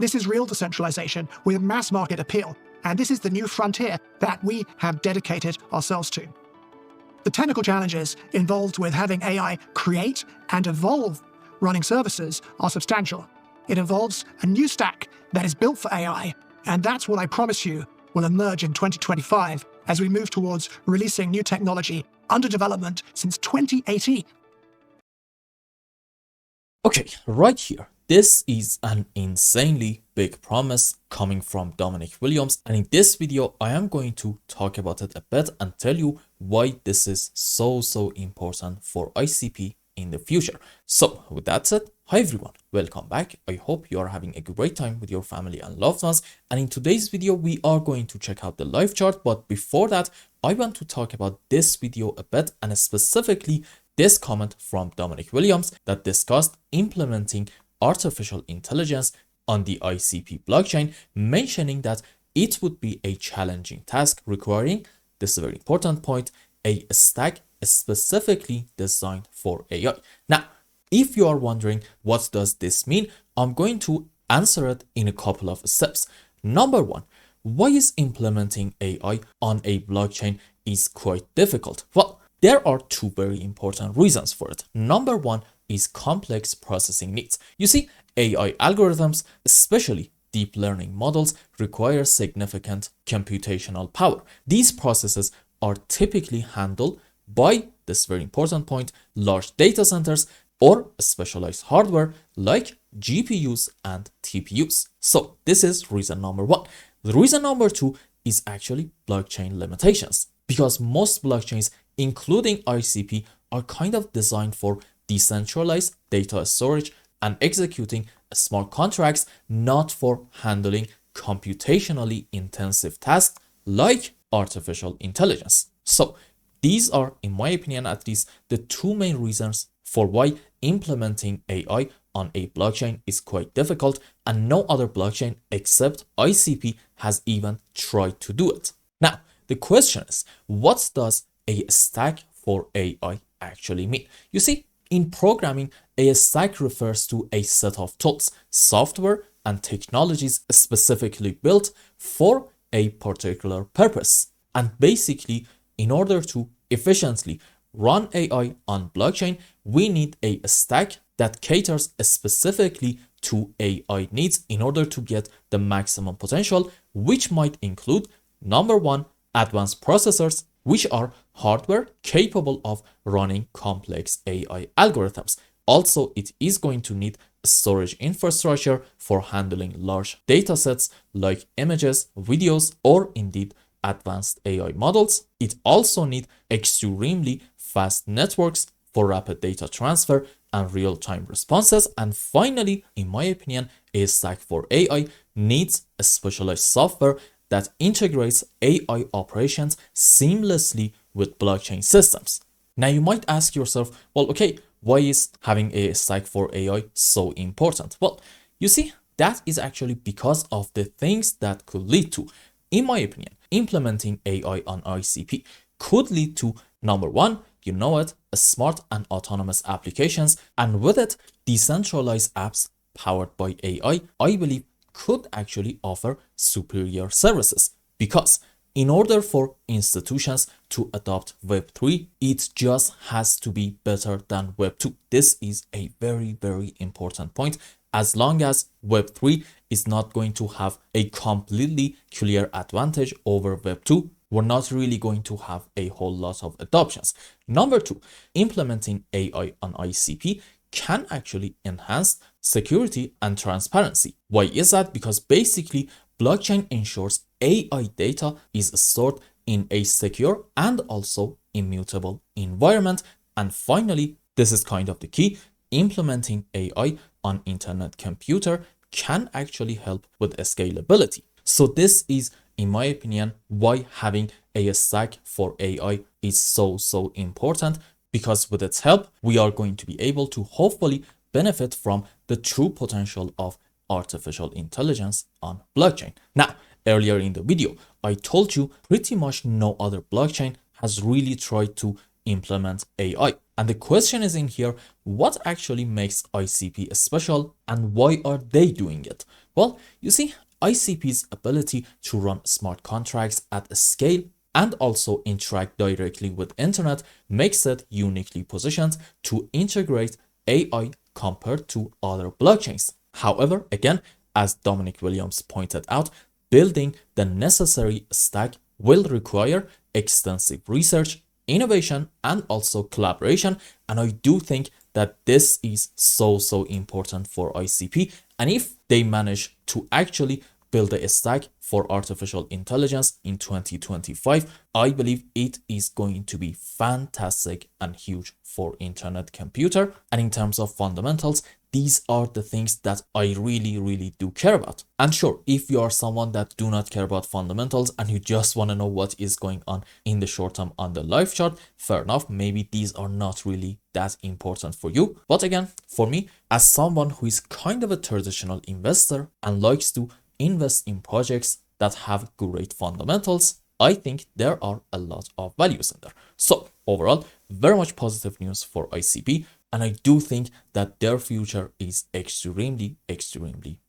This is real decentralization with mass market appeal, and this is the new frontier that we have dedicated ourselves to. The technical challenges involved with having AI create and evolve running services are substantial. It involves a new stack that is built for AI, and that's what I promise you will emerge in 2025 as we move towards releasing new technology under development since 2018. Okay, right here. This is an insanely big promise coming from Dominic Williams, and in this video I am going to talk about it a bit and tell you why this is so important for ICP in the future. So with that said, hi everyone, welcome back. I hope you are having a great time with your family and loved ones, and in today's video we are going to check out the live chart. But before that, I want to talk about this video a bit, and specifically this comment from Dominic Williams that discussed implementing artificial intelligence on the ICP blockchain, mentioning that it would be a challenging task requiring, this is a very important point, a stack specifically designed for AI. Now, if you are wondering what does this mean, I'm going to answer it in a couple of steps. Number one, why is implementing AI on a blockchain is quite difficult? Well, there are two very important reasons for it. Number one is complex processing needs. You see, AI algorithms, especially deep learning models, require significant computational power. These processes are typically handled by, this very important point, large data centers or specialized hardware like GPUs and TPUs. So this is reason number one. The reason number two is actually blockchain limitations, because most blockchains, including ICP, are kind of designed for decentralized data storage and executing smart contracts, not for handling computationally intensive tasks like artificial intelligence. So these are, in my opinion at least, the two main reasons for why implementing AI on a blockchain is quite difficult, and no other blockchain except ICP has even tried to do it. Now, the question is, what does a stack for AI actually mean? You see, in programming, a stack refers to a set of tools, software, and technologies specifically built for a particular purpose. And basically, in order to efficiently run AI on blockchain, we need a stack that caters specifically to AI needs in order to get the maximum potential, which might include, number one, advanced processors, which are hardware capable of running complex AI algorithms. Also, it is going to need storage infrastructure for handling large data sets like images, videos, or indeed advanced AI models. It also needs extremely fast networks for rapid data transfer and real-time responses. And finally, in my opinion, a stack for AI needs a specialized software that integrates AI operations seamlessly with blockchain systems. Now you might ask yourself, well, okay, why is having a stack for AI so important? Well, you see, that is actually because of the things that could lead to. In my opinion, implementing AI on ICP could lead to, number one, you know it, smart and autonomous applications, and with it, decentralized apps powered by AI, I believe could actually offer superior services, because in order for institutions to adopt Web3, it just has to be better than Web2. This is a very important point. As long as Web3 is not going to have a completely clear advantage over Web2, we're not really going to have a whole lot of adoptions. Number two, implementing AI on ICP can actually enhance security and transparency. Why is that? Because basically blockchain ensures AI data is stored in a secure and also immutable environment. And finally, this is kind of the key, implementing AI on internet computer can actually help with scalability. So this is, in my opinion, why having a stack for AI is so important, because with its help, we are going to be able to hopefully benefit from the true potential of artificial intelligence on blockchain. Now, earlier in the video, I told you pretty much no other blockchain has really tried to implement AI. And the question is in here, what actually makes ICP special and why are they doing it? Well, you see, ICP's ability to run smart contracts at a scale and also interact directly with internet makes it uniquely positioned to integrate AI compared to other blockchains. However, again, as Dominic Williams pointed out, building the necessary stack will require extensive research, innovation, and also collaboration. And I do think that this is so important for ICP. And if they manage to actually build a stack for artificial intelligence in 2025, I believe it is going to be fantastic and huge for internet computer. And in terms of fundamentals, these are the things that I really do care about. And sure, if you are someone that do not care about fundamentals and you just want to know what is going on in the short term on the live chart, fair enough, maybe these are not really that important for you. But again, for me, as someone who is kind of a traditional investor and likes to invest in projects that have great fundamentals, I think there are a lot of values in there. So overall, very much positive news for ICP. And I do think that their future is extremely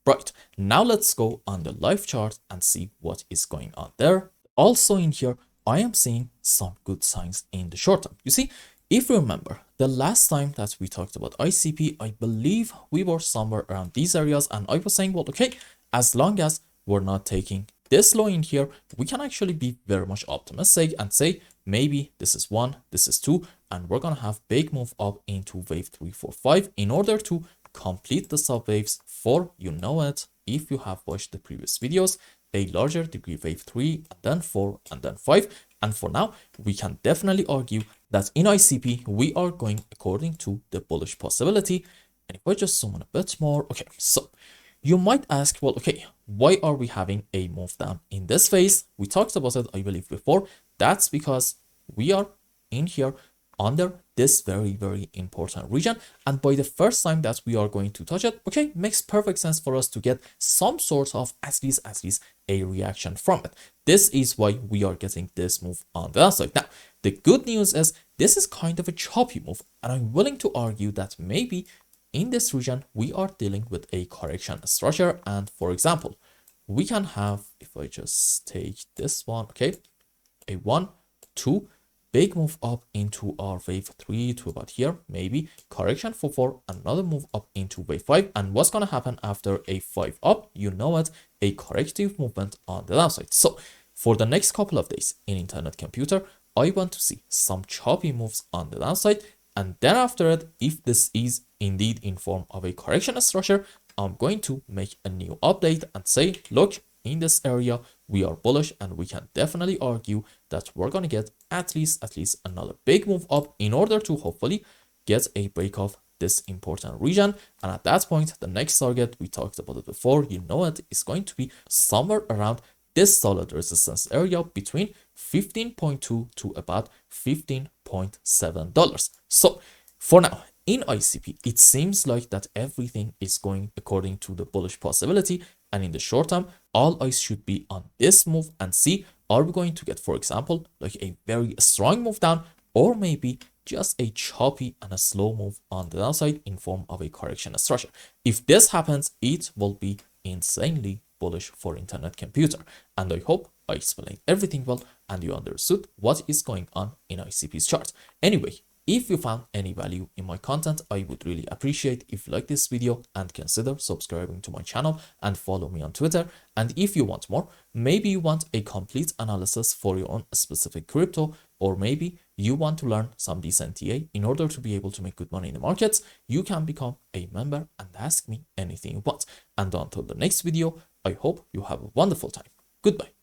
bright. Now let's go on the live chart and see what is going on there. Also in here, I am seeing some good signs in the short term. You see, if you remember, the last time that we talked about ICP, I believe we were somewhere around these areas. And I was saying, well, okay, as long as we're not taking this low in here, we can actually be very much optimistic and say, maybe this is 1, this is 2, and we're gonna have big move up into wave 3, 4, 5 in order to complete the sub waves for, you know it, if you have watched the previous videos, a larger degree wave 3 and then 4 and then 5. And for now, we can definitely argue that in ICP, we are going according to the bullish possibility. And if I just zoom in a bit more, okay, so you might ask, well, okay, why are we having a move down in this phase? We talked about it, I believe, before. That's because we are in here under this very important region. And by the first time that we are going to touch it, okay, makes perfect sense for us to get some sort of at least a reaction from it. This is why we are getting this move on the downside. Now, the good news is this is kind of a choppy move. And I'm willing to argue that maybe in this region, we are dealing with a correction structure. And for example, we can have, if I just take this one, okay, a 1, 2, big move up into our wave 3 to about here, maybe correction for 4, another move up into wave 5. And what's going to happen after a 5 up? You know it, a corrective movement on the downside. So for the next couple of days in internet computer, I want to see some choppy moves on the downside. And then after it, if this is indeed in form of a correction structure, I'm going to make a new update and say, look, in this area, we are bullish and we can definitely argue that we're going to get at least another big move up in order to hopefully get a break of this important region. And at that point, the next target, we talked about it before, you know it, is going to be somewhere around this solid resistance area between 15.2 to about $15.7. So for now, in ICP, it seems like that everything is going according to the bullish possibility. And in the short term, all eyes should be on this move and see, are we going to get, for example, like a very strong move down, or maybe just a choppy and a slow move on the downside in form of a correction structure. If this happens, it will be insanely bullish for internet computer. And I hope I explained everything well and you understood what is going on in ICP's chart. Anyway, if you found any value in my content, I would really appreciate if you like this video and consider subscribing to my channel and follow me on Twitter. And if you want more, maybe you want a complete analysis for your own specific crypto, or maybe you want to learn some decent TA in order to be able to make good money in the markets, you can become a member and ask me anything you want. And until the next video, I hope you have a wonderful time. Goodbye.